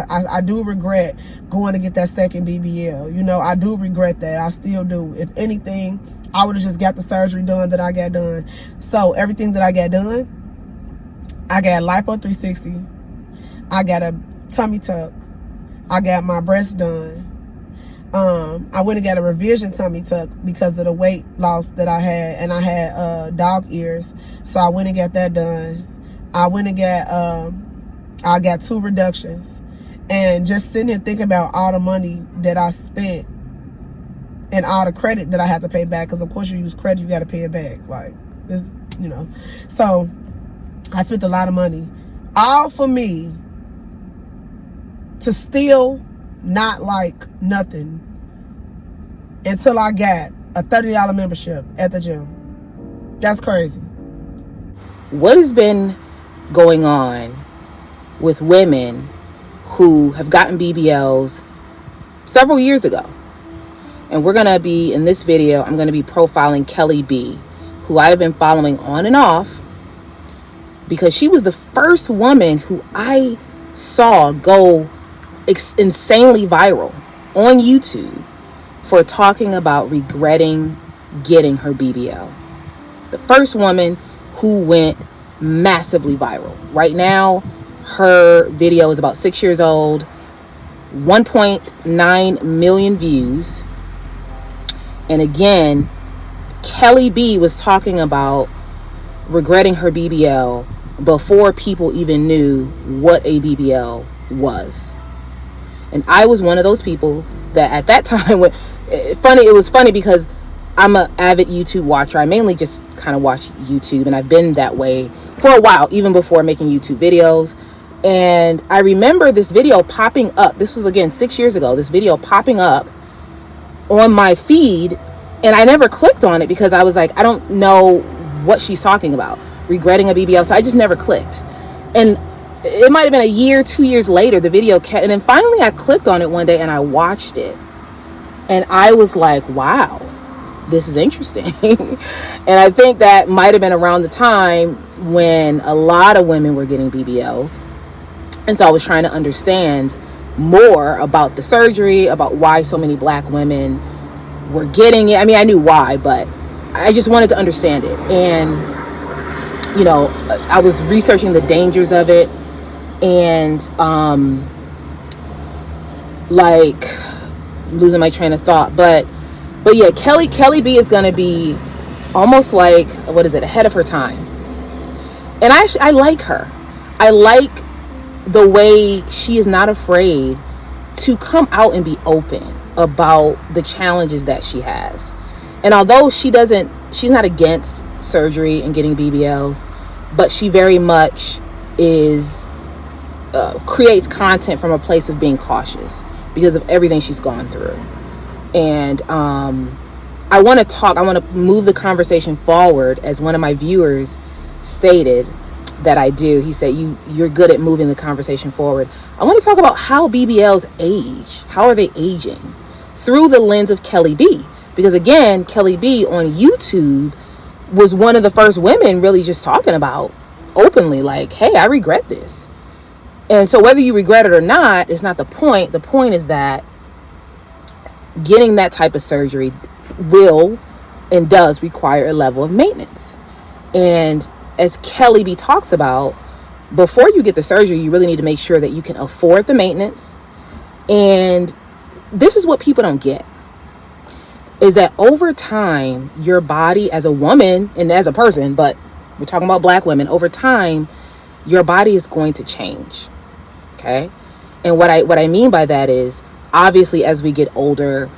I do regret going to get that second BBL. You know, I do regret that. I still do. If anything, I would have just got the surgery done that I got done. So everything that I got done, I got lipo 360. I got a tummy tuck. I got my breasts done. I went and got a revision tummy tuck because of the weight loss that I had, and I had dog ears, so I went and got that done. I went and got 2 reductions, and just sitting here thinking about all the money that I spent and all the credit that I had to pay back, because of course you use credit, you got to pay it back, like this, you know. So I spent a lot of money, all for me to still not like nothing until I got a $30 membership at the gym. That's crazy. What has been going on with women who have gotten BBLs several years ago? And we're going to be, in this video, I'm going to be profiling Kelly B, who I have been following on and off, because she was the first woman who I saw go insanely viral on YouTube for talking about regretting getting her BBL. The first woman who went massively viral. Right now, her video is about 6 years old, 1.9 million views. And again, Kelly B was talking about regretting her BBL before people even knew what a BBL was. And I was one of those people that at that time, it was funny because I'm an avid YouTube watcher. I mainly just kind of watch YouTube, and I've been that way for a while, even before making YouTube videos. And I remember this video popping up. This was, again, 6 years ago. This video popping up on my feed, and I never clicked on it because I was like, I don't know what she's talking about, regretting a BBL. So I just never clicked. And it might have been a year, 2 years later, the video kept, and then finally I clicked on it one day and I watched it, and I was like, wow, this is interesting. And I think that might have been around the time when a lot of women were getting BBLs. And so I was trying to understand more about the surgery, about why so many Black women were getting it. I mean, I knew why, but I just wanted to understand it. And, you know, I was researching the dangers of it, and like losing my train of thought. But yeah, Kelly B is gonna be almost like, what is it, ahead of her time. And I like her. I like the way she is not afraid to come out and be open about the challenges that she has. And although she's not against surgery and getting BBLs, but she very much is creates content from a place of being cautious because of everything she's gone through. And I want to move the conversation forward, as one of my viewers stated that I do. He said, you're good at moving the conversation forward. I want to talk about how BBLs age. How are they aging? Through the lens of Kelly B. Because again, Kelly B on YouTube was one of the first women really just talking about openly, like, hey, I regret this. And so whether you regret it or not is not the point. The point is that getting that type of surgery will and does require a level of maintenance. And as Kelly B talks about, before you get the surgery, you really need to make sure that you can afford the maintenance. And this is what people don't get, is that over time, your body as a woman and as a person, but we're talking about Black women, over time, your body is going to change. Okay. And what I mean by that is, obviously, as we get older,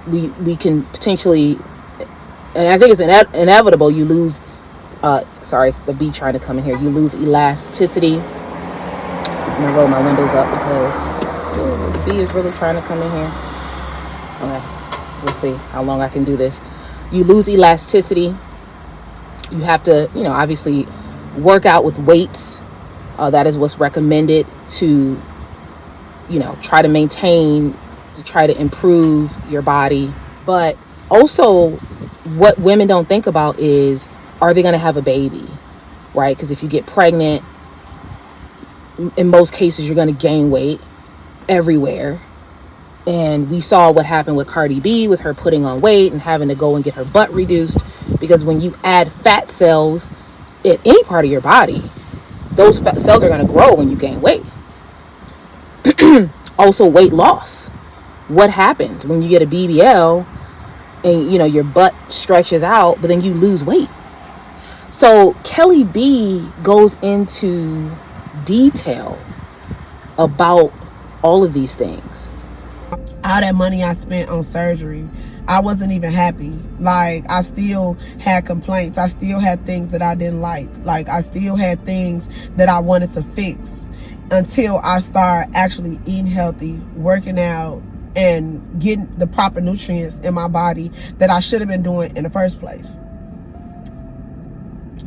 we can potentially, and I think it's inevitable, you lose, sorry, it's the bee trying to come in here. You lose elasticity. I'm gonna roll my windows up because this bee is really trying to come in here. Okay, we'll see how long I can do this. You lose elasticity. You have to, obviously work out with weights. That is what's recommended to, try to maintain, to try to improve your body. But also, what women don't think about is, are they going to have a baby, right? Because if you get pregnant, in most cases, you're going to gain weight everywhere. And we saw what happened with Cardi B, with her putting on weight and having to go and get her butt reduced. Because when you add fat cells at any part of your body, those fat cells are going to grow when you gain weight. Also, weight loss. What happens when you get a BBL and, your butt stretches out, but then you lose weight? So Kelly B goes into detail about all of these things. All that money I spent on surgery, I wasn't even happy. Like, I still had complaints. I still had things that I didn't like. Like, I still had things that I wanted to fix until I started actually eating healthy, working out, and getting the proper nutrients in my body that I should have been doing in the first place.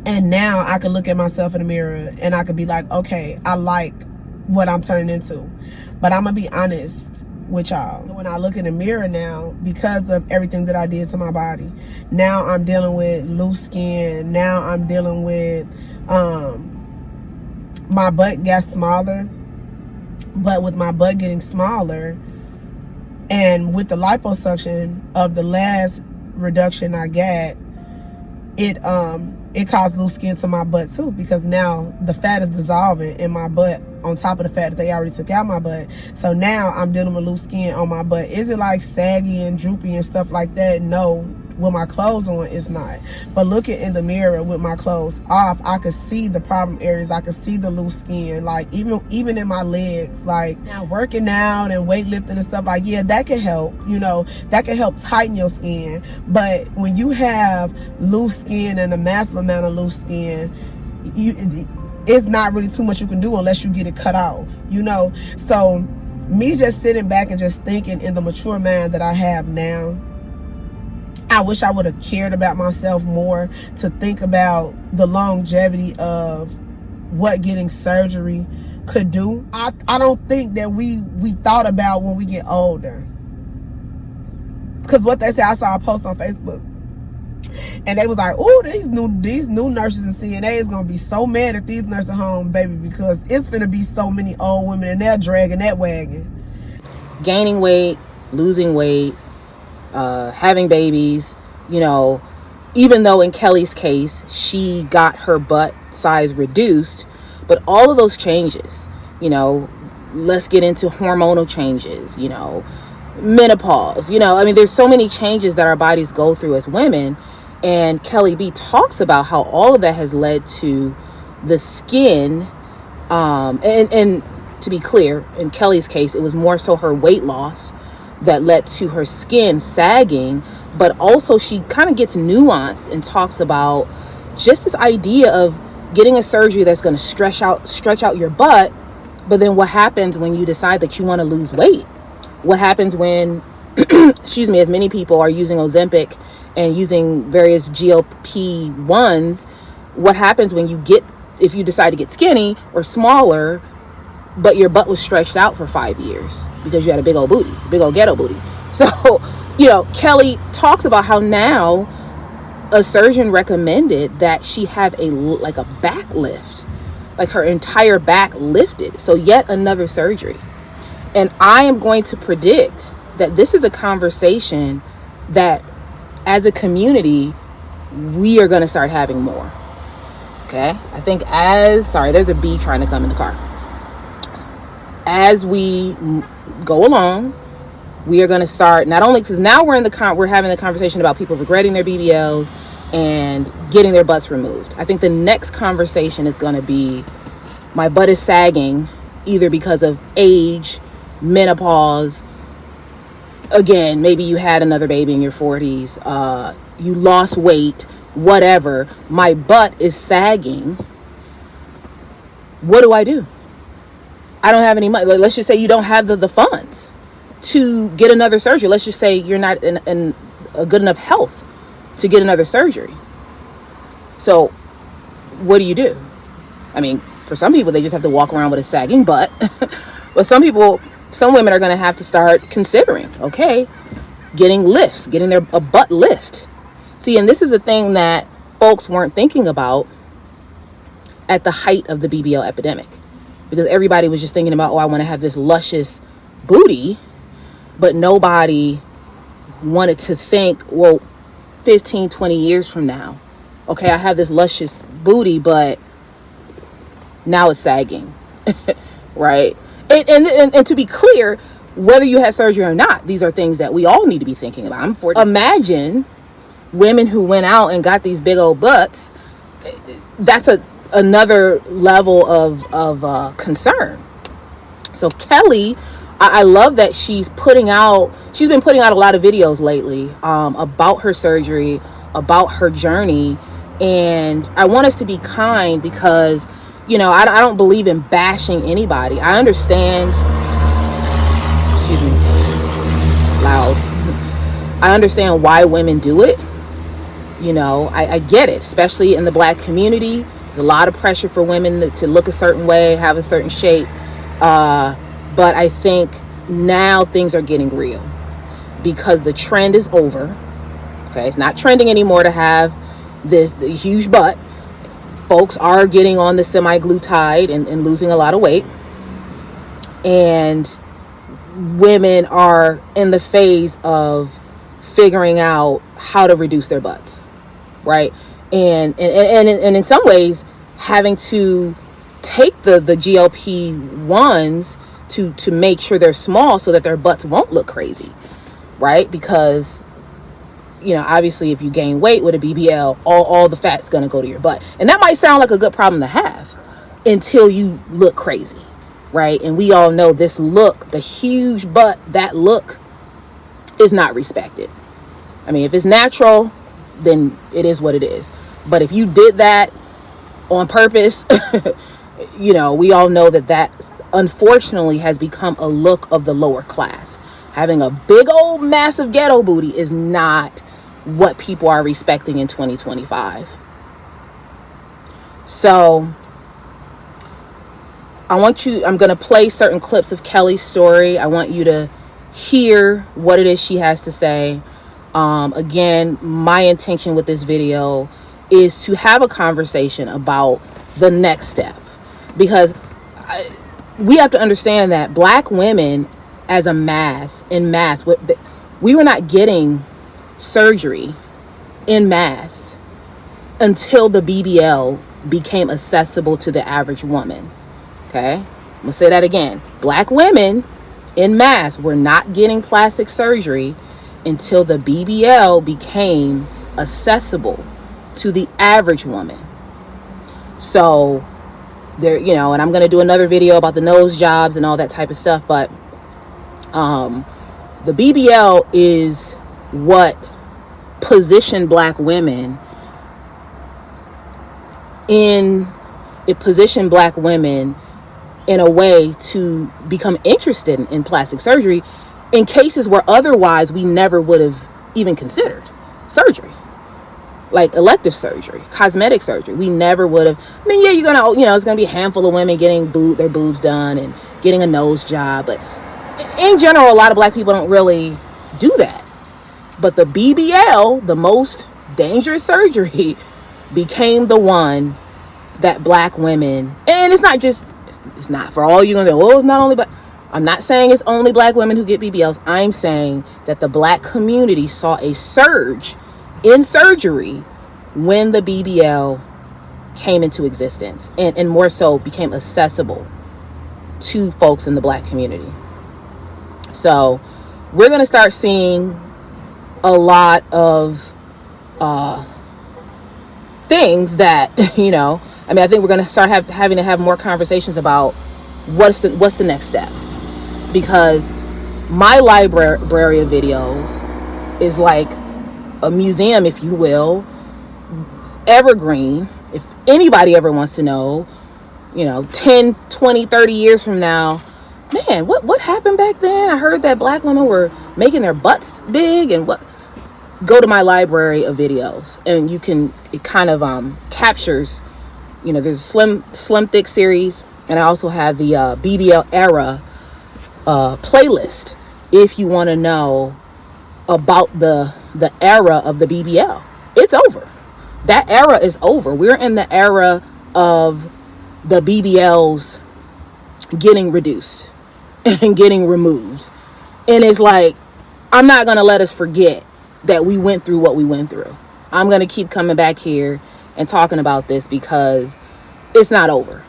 And now I can look at myself in the mirror and I could be like, okay, I like what I'm turning into. But I'm going to be honest with y'all. When I look in the mirror now, because of everything that I did to my body, now I'm dealing with loose skin. Now I'm dealing with, my butt got smaller. But with my butt getting smaller, and with the liposuction of the last reduction I got, it caused loose skin to my butt too, because now the fat is dissolving in my butt on top of the fat that they already took out my butt. So now I'm dealing with loose skin on my butt. Is it like saggy and droopy and stuff like that? No. With my clothes on, it's not. But looking in the mirror with my clothes off, I could see the problem areas. I could see the loose skin, like even in my legs. Like, now working out and weightlifting and stuff, like, yeah, that can help. That can help tighten your skin. But when you have loose skin and a massive amount of loose skin, it's not really too much you can do unless you get it cut off. So me just sitting back and just thinking in the mature mind that I have now, I wish I would have cared about myself more, to think about the longevity of what getting surgery could do. I don't think that we thought about when we get older. Because what they say, I saw a post on Facebook, and they was like, oh, these new nurses and CNAs gonna be so mad at these nursing homes, baby, because it's gonna be so many old women and they're dragging that wagon. Gaining weight, losing weight, having babies, even though in Kelly's case, she got her butt size reduced, but all of those changes, let's get into hormonal changes, menopause, there's so many changes that our bodies go through as women. And Kelly B talks about how all of that has led to the skin. And to be clear, in Kelly's case, it was more so her weight loss that led to her skin sagging, but also she kind of gets nuanced and talks about just this idea of getting a surgery that's going to stretch out your butt. But then what happens when you decide that you want to lose weight? What happens when, as many people are using Ozempic and using various GLP-1s, what happens when if you decide to get skinny or smaller, but your butt was stretched out for 5 years because you had a big old booty, big old ghetto booty. So, Kelly talks about how now a surgeon recommended that she have a back lift, like her entire back lifted. So yet another surgery. And I am going to predict that this is a conversation that as a community, we are going to start having more. Okay. I think there's a bee trying to come in the car. As we go along, we are going to start, not only because now we're having the conversation about people regretting their BBLs and getting their butts removed. I think the next conversation is going to be, my butt is sagging either because of age, menopause. Again, maybe you had another baby in your 40s, you lost weight, whatever. My butt is sagging. What do I do? I don't have any money. Let's just say you don't have the funds to get another surgery. Let's just say you're not in a good enough health to get another surgery. So what do you do? For some people, they just have to walk around with a sagging butt. But some women are going to have to start considering, okay, getting a butt lift. See, and this is a thing that folks weren't thinking about at the height of the BBL epidemic. because everybody was just thinking about, oh, I want to have this luscious booty, but nobody wanted to think, well, 15, 20 years from now, okay, I have this luscious booty, but now it's sagging, right? And to be clear, whether you had surgery or not, these are things that we all need to be thinking about. Imagine women who went out and got these big old butts. That's another level of concern. So Kelly, I love that she's been putting out a lot of videos lately about her surgery, about her journey. And I want us to be kind because, you know, I don't believe in bashing anybody. I understand, excuse me, loud. I understand why women do it. You know, I get it, especially in the Black community. There's a lot of pressure for women to look a certain way, have a certain shape. But I think now things are getting real because the trend is over. Okay, it's not trending anymore to have the huge butt. Folks are getting on the semi-glutide and losing a lot of weight. And women are in the phase of figuring out how to reduce their butts, right? And in some ways, having to take the GLP-1s to make sure they're small so that their butts won't look crazy, right? Because, you know, obviously if you gain weight with a BBL, all the fat's going to go to your butt. And that might sound like a good problem to have until you look crazy, right? And we all know this look, the huge butt, that look is not respected. I mean, if it's natural, then it is what it is. But if you did that on purpose, you know, we all know that unfortunately has become a look of the lower class. Having a big old massive ghetto booty is not what people are respecting in 2025. So I'm going to play certain clips of Kelly's story. I want you to hear what it is she has to say. Again, my intention with this video is to have a conversation about the next step, because we have to understand that Black women as a mass, we were not getting surgery in mass until the BBL became accessible to the average woman. Okay, I'm gonna say that again. Black women in mass were not getting plastic surgery until the BBL became accessible to the average woman. So there, you know, and I'm going to do another video about the nose jobs and all that type of stuff, but the BBL is what positioned Black women in a way to become interested in plastic surgery in cases where otherwise we never would have even considered surgery, like elective surgery, cosmetic surgery. We never would have. I mean, yeah, it's gonna be a handful of women getting their boobs done and getting a nose job, but in general, a lot of Black people don't really do that. But the BBL, the most dangerous surgery, became the one that Black women, and it's not for all you gonna say, well, it's not only, but I'm not saying it's only Black women who get BBLs. I'm saying that the Black community saw a surge in surgery when the BBL came into existence and more so became accessible to folks in the Black community. So we're going to start seeing a lot of things that, you know, I mean, I think we're going to start having to have more conversations about what's the next step. Because my library of videos is like a museum, if you will, evergreen. If anybody ever wants to know, you know, 10, 20, 30 years from now, man, what happened back then? I heard that Black women were making their butts big and what. Go to my library of videos and it kind of captures, you know, there's a slim thick series, and I also have the BBL era playlist if you want to know about the era of the BBL. It's over. That era is over. We're in the era of the BBLs getting reduced and getting removed. And it's like, I'm not going to let us forget that we went through what we went through. I'm going to keep coming back here and talking about this because it's not over,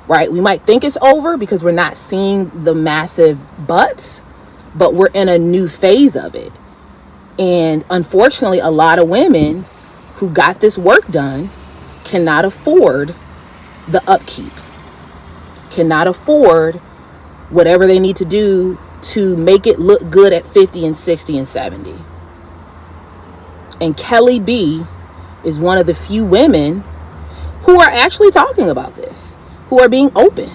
right? We might think it's over because we're not seeing the massive butts, but we're in a new phase of it. And unfortunately, a lot of women who got this work done cannot afford the upkeep, cannot afford whatever they need to do to make it look good at 50 and 60 and 70. And Kelly B is one of the few women who are actually talking about this, who are being open,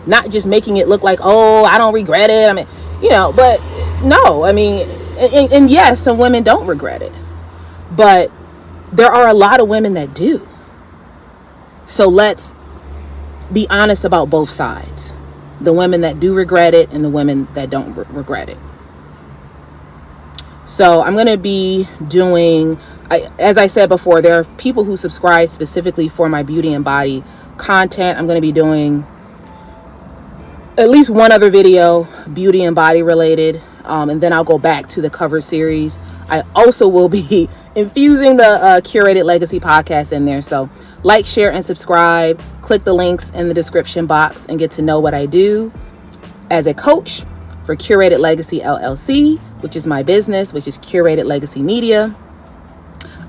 not just making it look like, oh, I don't regret it. I mean, but no, I mean, and yes, some women don't regret it, but there are a lot of women that do. So let's be honest about both sides. The women that do regret it and the women that don't regret it. So I'm going to be doing, as I said before, there are people who subscribe specifically for my beauty and body content. I'm going to be doing at least one other video, beauty and body related. And then I'll go back to the cover series. I also will be infusing the Curated Legacy podcast in there. So like, share, and subscribe. Click the links in the description box and get to know what I do as a coach for Curated Legacy LLC, which is my business, which is Curated Legacy Media.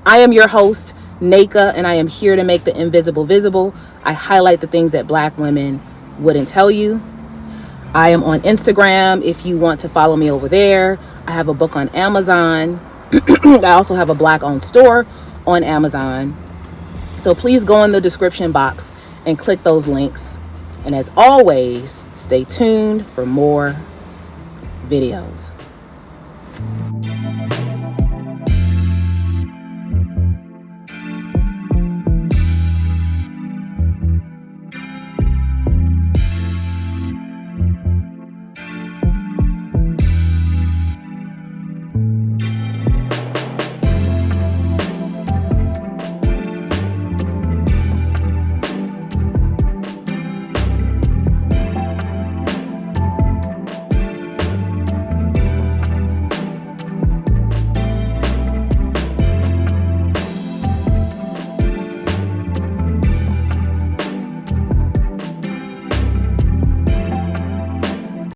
I am your host, Naka, and I am here to make the invisible visible. I highlight the things that Black women wouldn't tell you. I am on Instagram if you want to follow me over there. I have a book on Amazon. I also have a Black-owned store on Amazon. So please go in the description box and click those links. And as always, stay tuned for more videos.